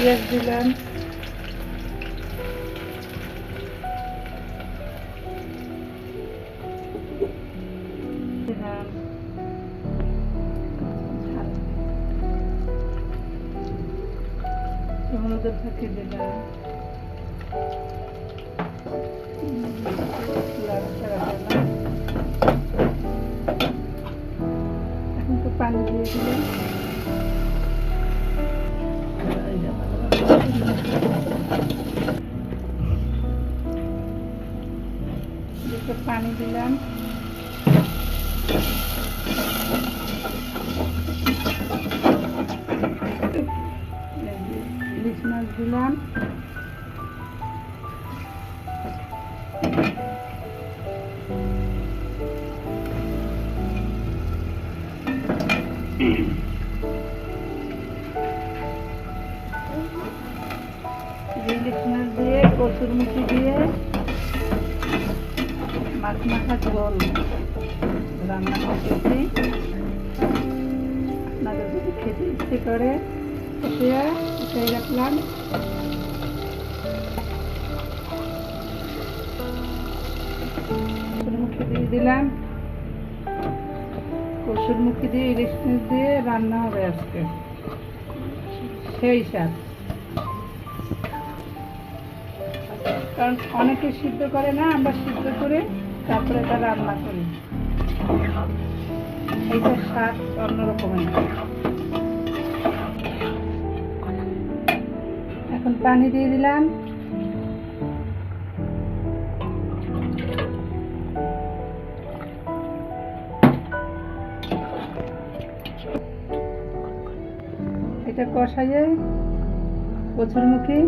পেঁয়াজ দিলাম, দিলাম হলুদের ফাঁকি দিলাম, এখন তো পানি দিয়ে দিলাম, পানি দিলাম, ইলিশ মাছ দিলাম, ইলিশ মাছ দিয়ে কসুরমুখী দিয়ে মাছ মাখা ঝোল রান্না করতেছি। আপনাদের যদি খেতে ইচ্ছে করে উঠাই রাখলাম। কসুরমুখী দিয়ে দিলাম, কসুরমুখী দিয়ে ইলিশ মাছ দিয়ে রান্না হবে আজকে, সেই স্বাদ। কারণ অনেকে সিদ্ধ করে না, আমরা সিদ্ধ করে তারপরে এটা রান্না করি, এইটার স্বাদ অন্যরকমের। এখন পানি দিয়ে দিলাম, এটা কষাইয়ে কচুরমুখী,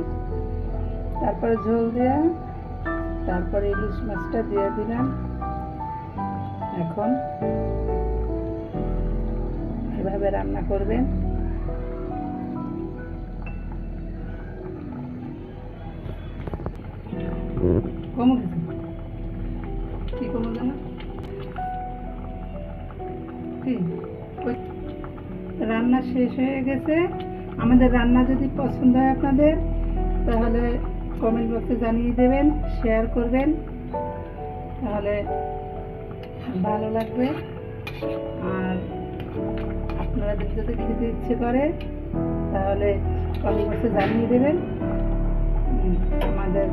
তারপরে ঝোল দেয়া, তারপরে ইলিশ মাছটা দিয়ে দিলাম। এখন এভাবে রান্না করবেন। কমো কিছু কি কমো জানো কি রান্না শেষ হয়ে গেছে। আমাদের রান্না যদি পছন্দ হয় আপনাদের, তাহলে কমেন্ট বক্সে জানিয়ে দেবেন, শেয়ার করবেন, তাহলে ভালো লাগবে। আর আপনাদের যদি খেতে ইচ্ছে করে তাহলে কমেন্ট বক্সে জানিয়ে দেবেন। আমাদের